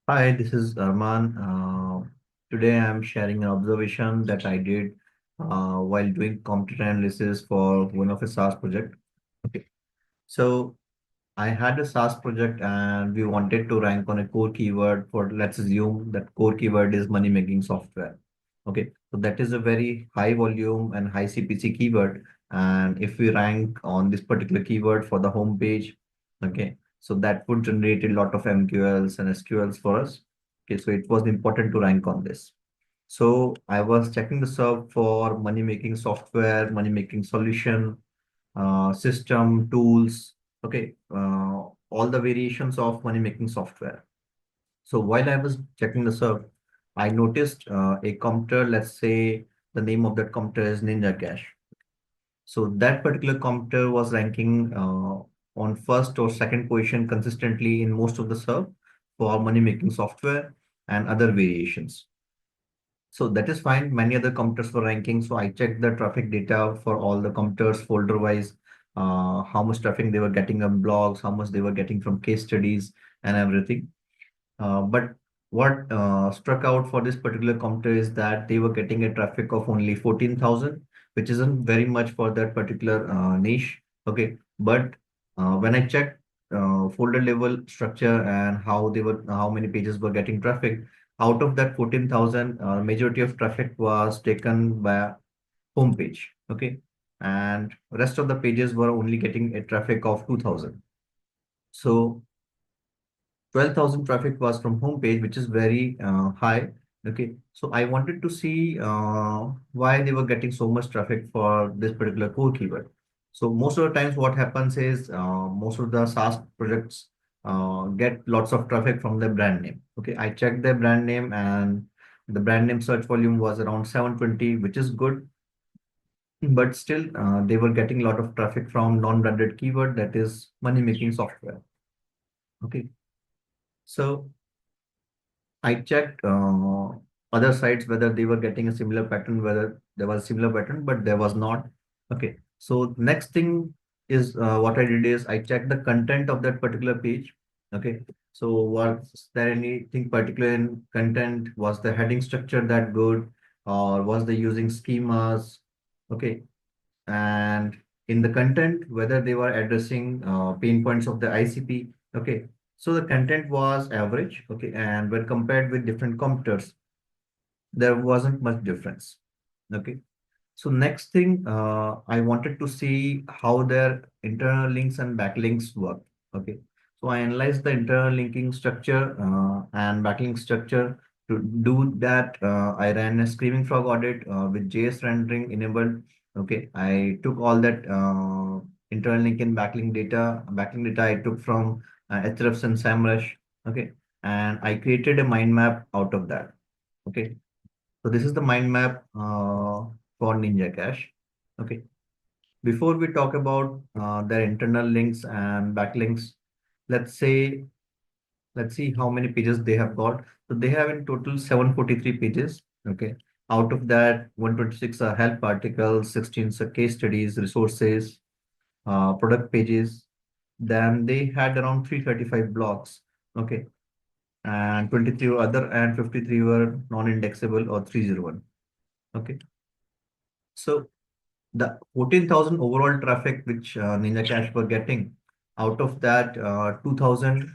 Hi, this is Arman. Today I'm sharing an observation that I did while doing content analysis for one of a SaaS project. Okay. So I had a SaaS project and we wanted to rank on a core keyword for, let's assume that core keyword is money making software. Okay. So that is a very high volume and high CPC keyword. And if we rank on this particular keyword for the home page, okay, so that would generate a lot of MQLs and SQLs for us. Okay. So it was important to rank on this. So I was checking the SERP for money making software, money making solution, system, tools, okay, all the variations of money making software. So while I was checking the SERP, I noticed a competitor, let's say the name of that competitor is Ninja Cash. So that particular competitor was ranking on first or second position consistently in most of the SERP for money making software and other variations. So that is fine. Many other computers were ranking. So I checked the traffic data for all the computers folder wise, how much traffic they were getting on blogs, how much they were getting from case studies and everything. But what struck out for this particular computer is that they were getting a traffic of only 14,000, which isn't very much for that particular niche. Okay. But when I checked folder level structure and how many pages were getting traffic, out of that 14,000, majority of traffic was taken by homepage. Okay. And rest of the pages were only getting a traffic of 2,000. So 12,000 traffic was from homepage, which is very high. Okay, so I wanted to see why they were getting so much traffic for this particular core keyword. So most of the times, what happens is most of the SaaS projects get lots of traffic from their brand name. Okay, I checked their brand name and the brand name search volume was around 720, which is good, but still they were getting a lot of traffic from non-branded keyword, that is money making software. Okay, so I checked other sites whether they were getting a similar pattern, whether there was a similar pattern, but there was not. Okay. So next thing is what I did is I checked the content of that particular page. Okay. So was there anything particular in content? Was the heading structure that good? Or was they using schemas? Okay. And in the content, whether they were addressing pain points of the ICP. Okay. So the content was average. Okay. And when compared with different competitors, there wasn't much difference. Okay. So next thing, I wanted to see how their internal links and backlinks work. Okay. So I analyzed the internal linking structure and backlink structure. To do that, I ran a Screaming Frog audit with JS rendering enabled. Okay. I took all that internal link and backlink data I took from Ahrefs and SEMrush. Okay. And I created a mind map out of that. Okay. So this is the mind map for Ninja Cache. Okay. Before we talk about their internal links and backlinks, let's say let's see how many pages they have got. So they have in total 743 pages. Okay. Out of that, 126 are help articles, 16 are case studies, resources, product pages. Then they had around 335 blogs. Okay. And 23 were other and 53 were non-indexable or 301. Okay. So the 14,000 overall traffic which Ninja Cash were getting, out of that 2,000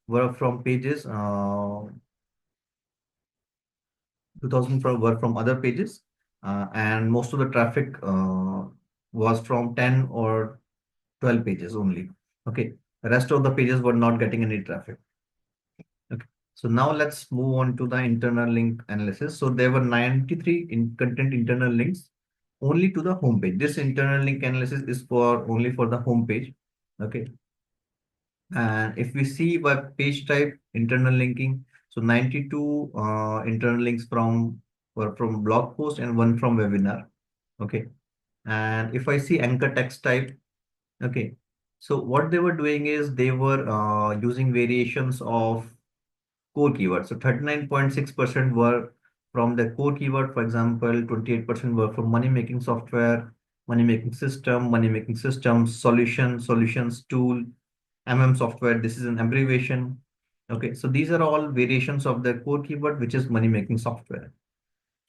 were from pages, 2,000 were from other pages, and most of the traffic was from 10 or 12 pages only. Okay, the rest of the pages were not getting any traffic. Okay, so now let's move on to the internal link analysis. So there were 93 in content internal links only to the home page. This internal link analysis is for only for the home page. Okay. And if we see by page type internal linking, so 92 internal links from were from blog post and one from webinar. Okay. And if I see anchor text type, okay. So what they were doing is they were using variations of core keywords. So 39.6% were from the core keyword. For example, 28% were from money making software, money making system, solutions, tool, MM software. This is an abbreviation. Okay, so these are all variations of their core keyword, which is money making software.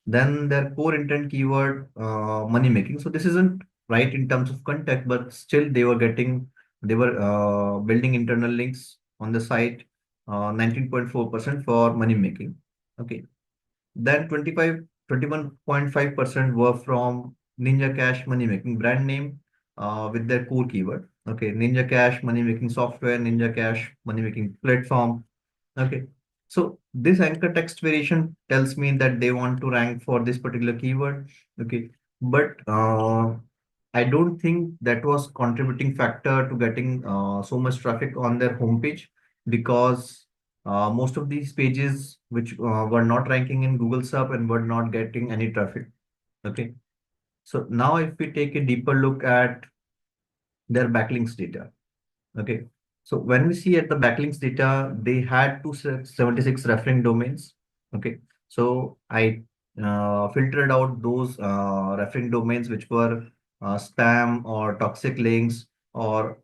Then their core intent keyword, money making. So this isn't right in terms of context, but still they were building internal links on the site, 19.4% for money making. Okay. Then 21.5% were from Ninja Cash money making brand name with their core keyword. Okay. Ninja Cash money making software, Ninja Cash money making platform. Okay. So this anchor text variation tells me that they want to rank for this particular keyword. Okay. But I don't think that was contributing factor to getting so much traffic on their homepage, because most of these pages which were not ranking in Google search and were not getting any traffic. Okay. So now if we take a deeper look at their backlinks data. Okay. So when we see at the backlinks data, they had 276 referring domains. Okay. So I filtered out those referring domains which were spam or toxic links or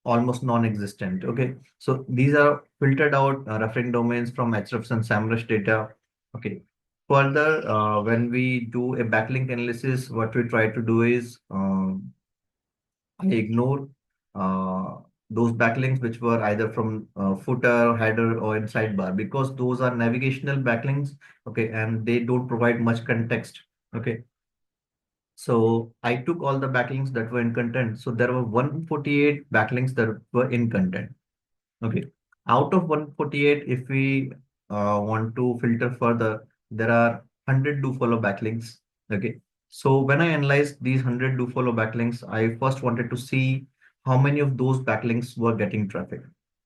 almost non-existent. Okay. So these are filtered out referring domains from Ahrefs and SEMrush data. Okay. Further, when we do a backlink analysis, what we try to do is I ignore uh, those backlinks which were either from footer, header, or in sidebar, because those are navigational backlinks. Okay, and they don't provide much context. Okay, so I took all the backlinks that were in content. So there were 148 backlinks that were in content. Okay. Out of 148, if we want to filter further, there are 100 do follow backlinks. Okay. So when I analyzed these 100 do follow backlinks, I first wanted to see how many of those backlinks were getting traffic.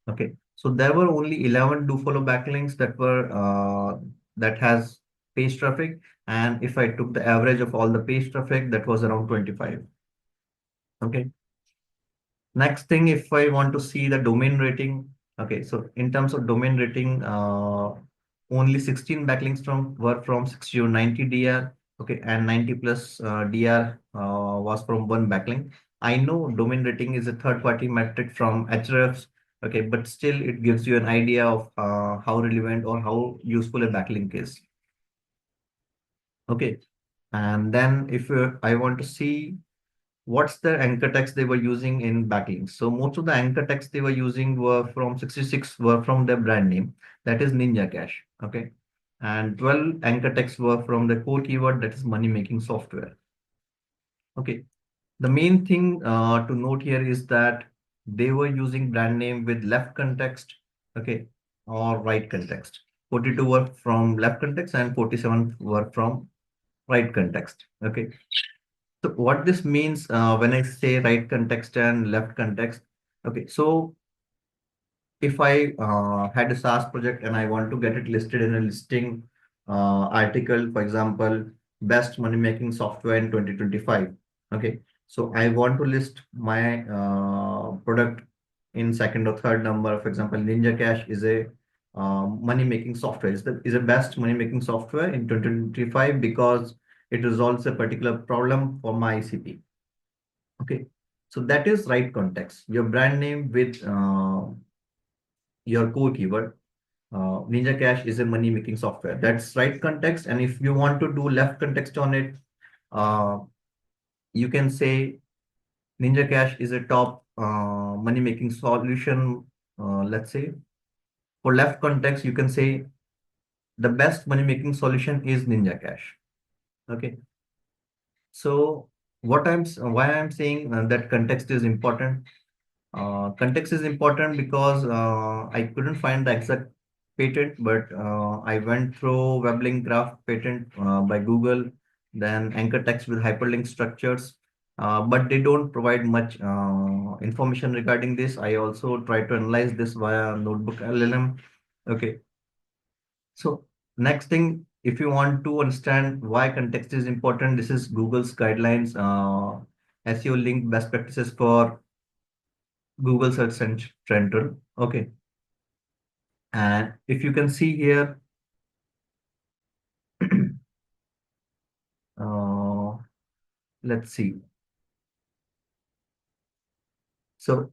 Okay. So there were only 11 do follow backlinks that were that has page traffic. And if I took the average of all the page traffic, that was around 25. Okay. Next thing, if I want to see the domain rating, okay, so in terms of domain rating, only 16 backlinks were from 60 to 90 DR, okay, and 90 plus DR was from one backlink. I know domain rating is a third-party metric from Ahrefs, okay, but still it gives you an idea of how relevant or how useful a backlink is, okay. And then if I want to see what's the anchor text they were using in backlinks. So most of the anchor text they were using were from 66 were from their brand name, that is Ninja Cash. Okay. And 12 anchor texts were from the core keyword, that is money making software. Okay. The main thing to note here is that they were using brand name with left context, okay, or right context. 42 were from left context and 47 were from right context. Okay. So what this means when I say right context and left context, okay, so if I had a SaaS project and I want to get it listed in a listing article, for example, best money making software in 2025. Okay, so I want to list my product in second or third number. For example, Ninja Cash is a money making software. Is a best money making software in 2025 because it resolves a particular problem for my ICP. Okay, so that is right context. Your brand name with your core keyword. Ninja Cash is a money making software. That's right context. And if you want to do left context on it, uh, you can say Ninja Cash is a top money making solution. Let's say for left context, you can say the best money making solution is Ninja Cash. Okay. So why I'm saying that context is important. Context is important because I couldn't find the exact patent, but I went through Weblink Graph patent by Google, then anchor text with hyperlink structures, but they don't provide much information regarding this. I also tried to analyze this via Notebook LLM. Okay, so next thing, if you want to understand why context is important, this is Google's guidelines, SEO link best practices for Google Search Central. Okay. And if you can see here, uh, let's see. So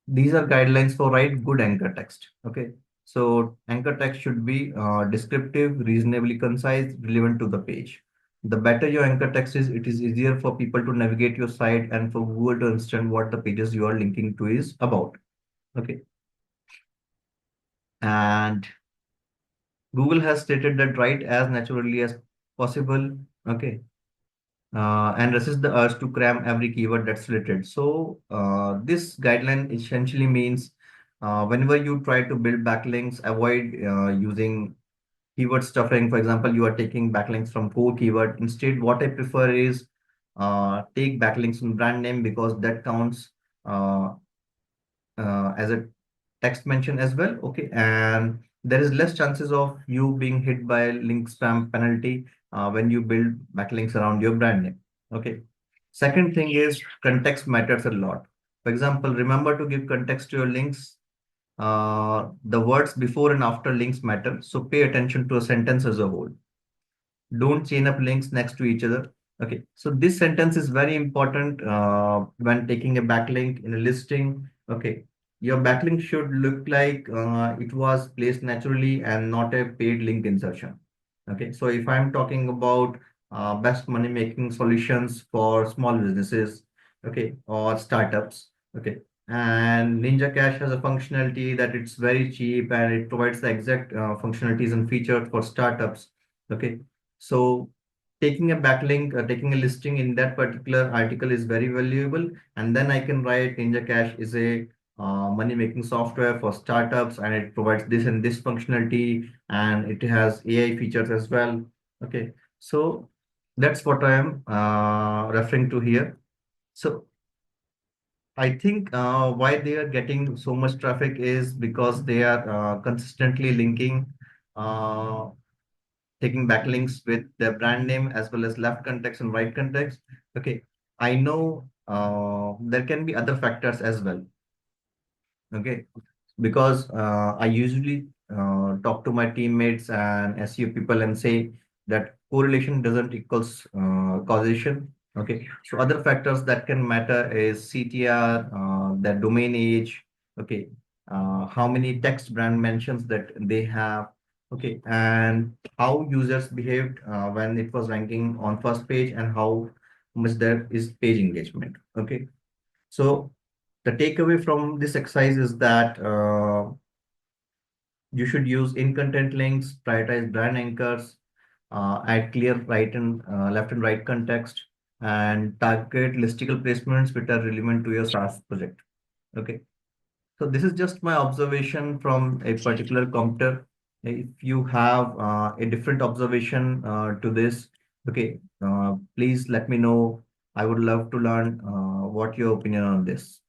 these are guidelines for write good anchor text. Okay. So anchor text should be descriptive, reasonably concise, relevant to the page. The better your anchor text is, it is easier for people to navigate your site and for Google to understand what the pages you are linking to is about. Okay. And Google has stated that write as naturally as possible. Okay. And resist the urge to cram every keyword that's related. So this guideline essentially means whenever you try to build backlinks, avoid using keyword stuffing. For example, you are taking backlinks from core keyword. Instead, what I prefer is take backlinks from brand name because that counts uh, as a text mention as well. Okay, and there is less chances of you being hit by link spam penalty when you build backlinks around your brand name. Okay. Second thing is context matters a lot. For example, remember to give context to your links. The words before and after links matter, so pay attention to a sentence as a whole. Don't chain up links next to each other. Okay, so this sentence is very important when taking a backlink in a listing. Okay, your backlink should look like it was placed naturally and not a paid link insertion. Okay, so if I'm talking about best money making solutions for small businesses, okay, or startups, okay, and Ninja Cash has a functionality that it's very cheap and it provides the exact functionalities and features for startups. Okay, so taking a backlink, taking a listing in that particular article is very valuable. And then I can write Ninja Cash is a money making software for startups and it provides this and this functionality and it has AI features as well. Okay, so that's what I am referring to here. So I think why they are getting so much traffic is because they are consistently linking uh, taking backlinks with their brand name as well as left context and right context. Okay, I know there can be other factors as well. Okay, because I usually talk to my teammates and SEO people and say that correlation doesn't equals causation. Okay, so other factors that can matter is CTR, their domain age, okay, how many text brand mentions that they have, okay, and how users behaved when it was ranking on first page and how much there is page engagement. Okay, so the takeaway from this exercise is that you should use in-content links, prioritize brand anchors, add clear right and left and right context, and target listicle placements which are relevant to your SaaS project. Okay. So this is just my observation from a particular competitor. If you have a different observation to this, okay, please let me know. I would love to learn what your opinion on this.